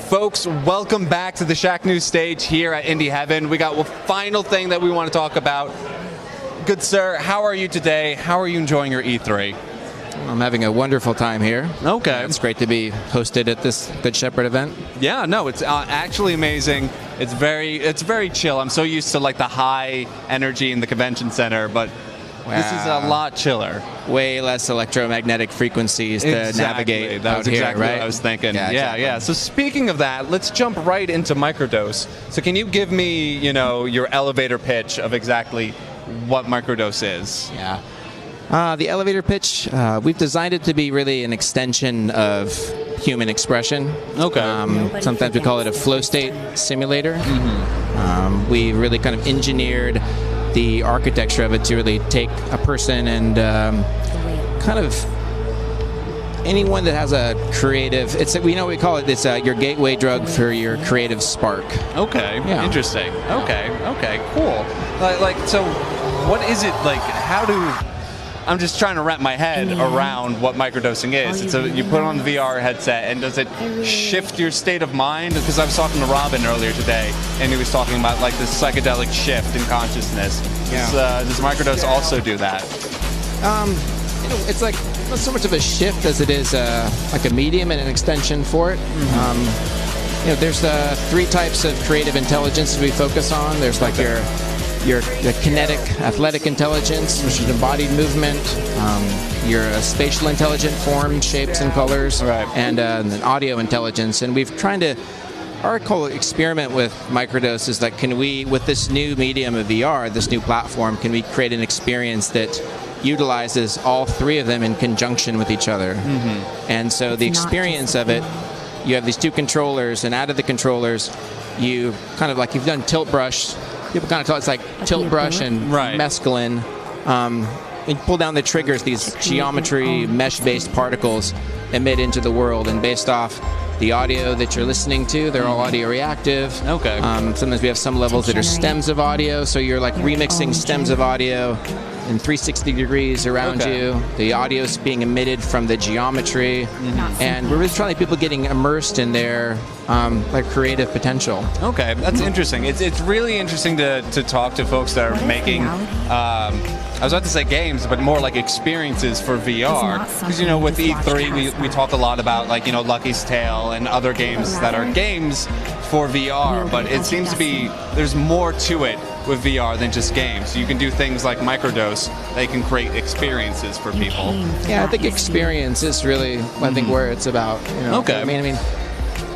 Folks, welcome back to the Shacknews stage here at Indie Heaven. We got one final thing that we want to talk about. Good sir, how are you today? How are you enjoying your E3? I'm having a wonderful time here. Okay. It's great to be hosted at this Good Shepherd event. Yeah, no, it's actually amazing. It's very chill. I'm so used to like the high energy in the convention center, but this is a lot chiller. Way less electromagnetic frequencies to navigate That was out exactly here, right? what I was thinking. Yeah, exactly. Yeah. So speaking of that, let's jump right into Microdose. So can you give me, your elevator pitch of exactly what Microdose is? Yeah. The elevator pitch, we've designed it to be really an extension of human expression. Okay. Sometimes we call it a flow state simulator. Mm-hmm. We really kind of engineered the architecture of it to really take a person and kind of anyone that has a creative, we call it, it's your gateway drug for your creative spark. Okay, yeah. Interesting. Okay, cool. So what is it, I'm just trying to wrap my head around what microdosing is. So you put on the VR headset, and does it shift your state of mind? Because I was talking to Robin earlier today, and he was talking about this psychedelic shift in consciousness. Yeah. Does microdose also do that? It's not so much of a shift as it is like a medium and an extension for it. Mm-hmm. There's 3 types of creative intelligence we focus on. There's your kinetic, athletic intelligence, which is embodied movement, your spatial intelligent form, shapes and colors, right. And then audio intelligence. And we've tried to, our whole experiment with Microdose is that can we, with this new medium of VR, this new platform, can we create an experience that utilizes all 3 of them in conjunction with each other? Mm-hmm. And so the experience of it, you have these 2 controllers, and out of the controllers, you kind of you've done tilt brush. People kind of tell it's like tilt brush and mescaline. You pull down the triggers, these geometry mesh-based particles emit into the world, and based off the audio that you're listening to, they're all audio reactive. Okay. Sometimes we have some levels that are stems of audio, so you're remixing stems of audio in 360 degrees around you. The audio is being emitted from the geometry, and we're really trying to get people getting immersed in their creative potential. Okay, that's interesting. It's really interesting to talk to folks that are making, I was about to say games, but more like experiences for VR. Because, with E3, we talk a lot about, Lucky's Tale and other games that are games for VR, but it seems to be, there's more to it with VR than just games. You can do things like Microdose. They can create experiences for people. Yeah, I think experience is really, I think, where it's about. Okay. I mean,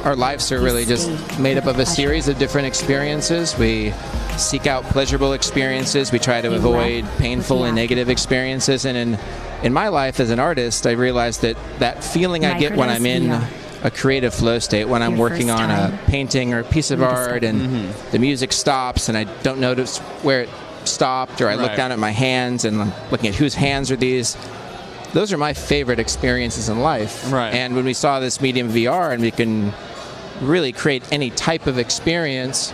our lives are really just made up of a series of different experiences. We seek out pleasurable experiences. We try to avoid painful and negative experiences. And in my life as an artist, I realized that feeling I get when I'm in a creative flow state, when I'm working on a painting or a piece of art and the music stops and I don't notice where it stopped, or I look down at my hands and I'm looking at whose hands are these. Those are my favorite experiences in life. Right. And when we saw this medium VR and we can really create any type of experience,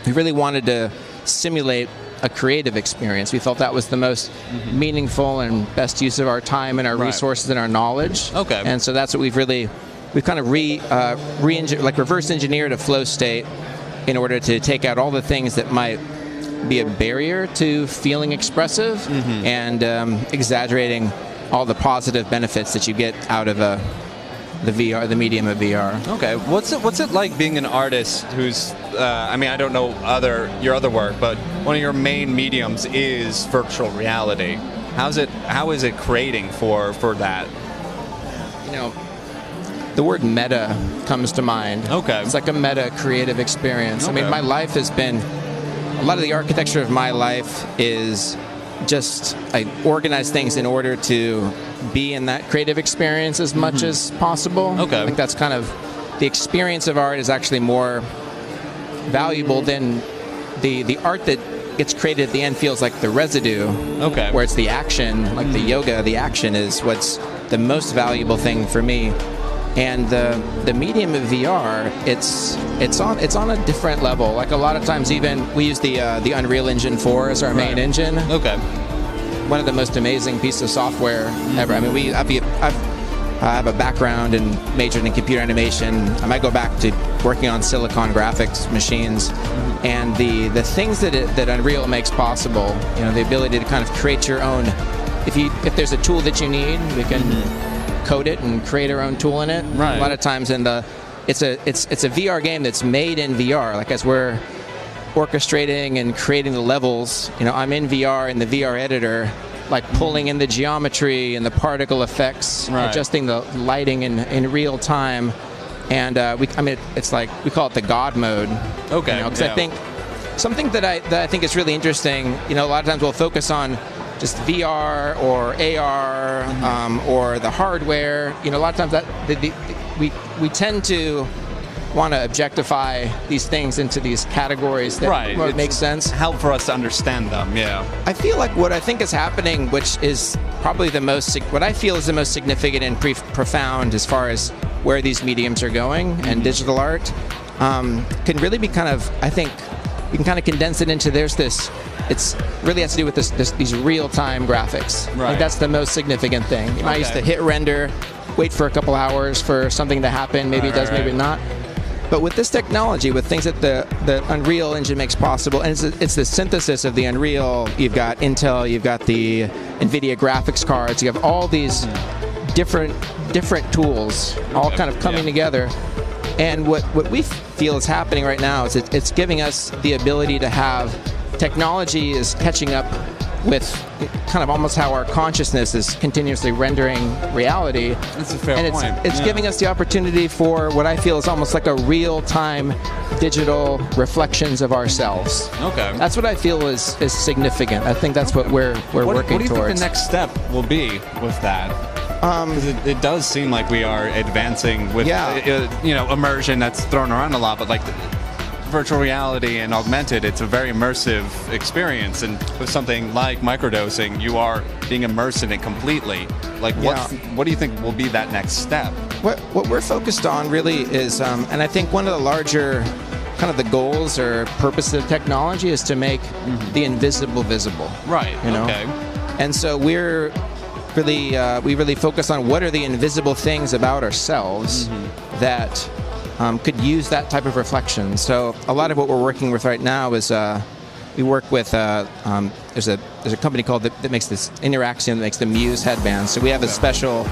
we really wanted to simulate a creative experience. We felt that was the most meaningful and best use of our time and our resources and our knowledge. Okay. And so that's what we've kind of reverse engineered a flow state in order to take out all the things that might be a barrier to feeling expressive and exaggerating all the positive benefits that you get out of the VR, the medium of VR. Okay, what's it like being an artist who's, I don't know your other work, but one of your main mediums is virtual reality. How is it creating for that? The word meta comes to mind. Okay. It's like a meta creative experience. Okay. I mean, my life has been, a lot of the architecture of my life is just, I organize things in order to be in that creative experience as much as possible. Okay. I think that's kind of, the experience of art is actually more valuable than the art that gets created at the end feels like the residue. Okay. Where it's the action, like the yoga, the action is what's the most valuable thing for me. And the medium of VR, it's on a different level. Like a lot of times, even we use the Unreal Engine 4 as our main engine. Okay. one of the most amazing pieces of software ever. I mean, I have a background and majored in computer animation. I might go back to working on silicon graphics machines, and the things that Unreal makes possible. You know, the ability to kind of create your own. If there's a tool that you need, we can code it and create our own tool in it. Right. A lot of times it's a VR game that's made in VR. Like as we're orchestrating and creating the levels, you know, I'm in VR in the VR editor, like pulling in the geometry and the particle effects, adjusting the lighting in real time, and it's like we call it the God mode. Okay. Because I think something that I think is really interesting. You know, a lot of times we'll focus on just VR or AR or the hardware. You know, a lot of times we tend to want to objectify these things into these categories that make sense. Help for us to understand them, yeah. I feel like what I think is happening, which is probably what I feel is the most significant and profound as far as where these mediums are going and digital art, can really be kind of, I think, you can kind of condense it into it's really has to do with these real-time graphics. Right. I think that's the most significant thing. You might used to hit render, wait for a couple hours for something to happen, maybe it does, maybe not. But with this technology, with things that the Unreal Engine makes possible, and it's the synthesis of the Unreal, you've got Intel, you've got the NVIDIA graphics cards, you have all these different tools all kind of coming together. And what we feel is happening right now is it's giving us the ability to have technology is catching up with kind of almost how our consciousness is continuously rendering reality. That's a fair point. And it's giving us the opportunity for what I feel is almost like a real-time digital reflections of ourselves. Okay. That's what I feel is significant. I think that's what we're working towards. What do you think the next step will be with that? Because it does seem like we are advancing with immersion that's thrown around a lot, but like virtual reality and augmented, it's a very immersive experience, and with something like microdosing, you are being immersed in it completely. Like, what do you think will be that next step? What we're focused on really is, and I think one of the larger kind of the goals or purposes of technology is to make the invisible visible. Right. You know? Okay. And so we really focus on what are the invisible things about ourselves that could use that type of reflection. So a lot of what we're working with right now is we work with there's a company called that makes this Interaction, that makes the Muse headbands. So we have a special.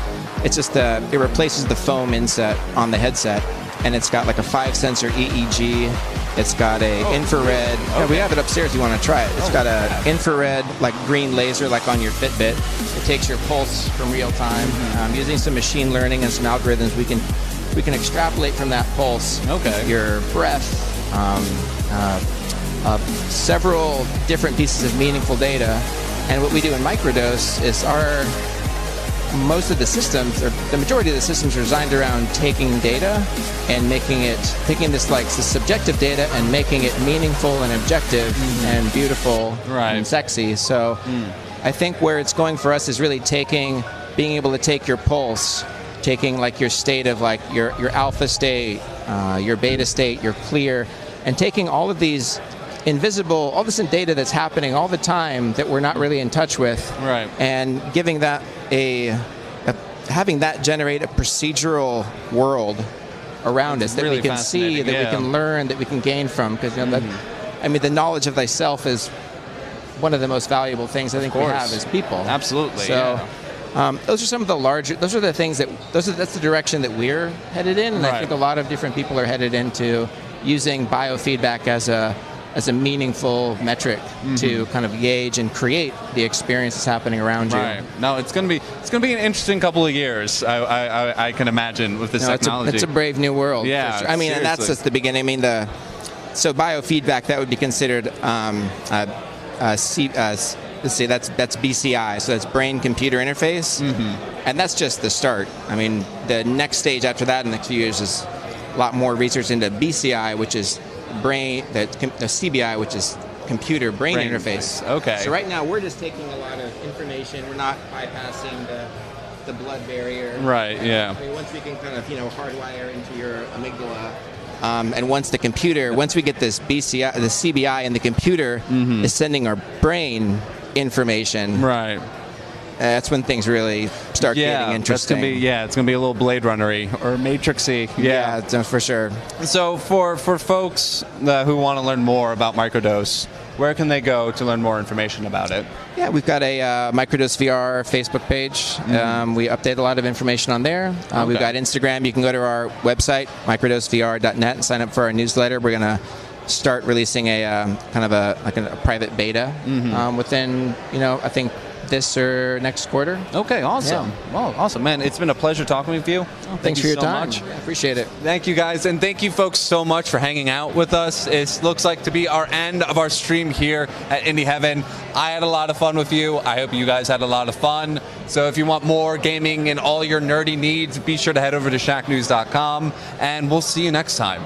It's just it replaces the foam inset on the headset, and it's got like a 5-sensor EEG. It's got a infrared. We have it upstairs if you want to try it. It's got a infrared, like green laser, like on your Fitbit. It takes your pulse from real time. Using some machine learning and some algorithms, we can extrapolate from that pulse your breath, several different pieces of meaningful data. And what we do in Microdose is most of the systems, or the majority of the systems, are designed around taking data and taking this subjective data and making it meaningful and objective and beautiful and sexy. So I think where it's going for us is really being able to take your pulse, taking like your state of like your alpha state, your beta state, your clear, and taking all of these invisible, all this data that's happening all the time that we're not really in touch with, and giving that having that generate a procedural world around us that we can see, that we can learn, that we can gain from. Because the knowledge of thyself is one of the most valuable things I think we have as people. Absolutely. So. Those are some of the larger. Those are the things that's the direction that we're headed in, and I think a lot of different people are headed into using biofeedback as a meaningful metric to kind of gauge and create the experience that's happening around you. No, it's going to be an interesting couple of years. I can imagine with this technology. It's a brave new world. Yeah, for sure. I mean, and that's just the beginning. I mean, so biofeedback, that would be considered let's see, that's BCI, so that's brain-computer interface, and that's just the start. I mean, the next stage after that in the next few years is a lot more research into BCI, which is the CBI, which is computer-brain interface. Okay. So right now we're just taking a lot of information. We're not bypassing the blood barrier. Right. Yeah. I mean, once we can kind of hardwire into your amygdala. And once we get this BCI, the CBI, and the computer is sending our brain information. Right. That's when things really start getting interesting. It's gonna be a little Blade Runner-y or Matrix-y. Yeah, for sure. So for folks who want to learn more about Microdose, where can they go to learn more information about it? Yeah, we've got a Microdose VR Facebook page. We update a lot of information on there. We've got Instagram. You can go to our website, microdosevr.net, and sign up for our newsletter. We're going to start releasing a kind of a private beta within, I think, this or next quarter. Okay, awesome. Yeah. Well, awesome, man. It's been a pleasure talking with you. Thanks for your time. Much. I appreciate it. Thank you, guys, and thank you, folks, so much for hanging out with us. It looks like to be our end of our stream here at Indie Heaven. I had a lot of fun with you. I hope you guys had a lot of fun. So if you want more gaming and all your nerdy needs, be sure to head over to shacknews.com, and we'll see you next time.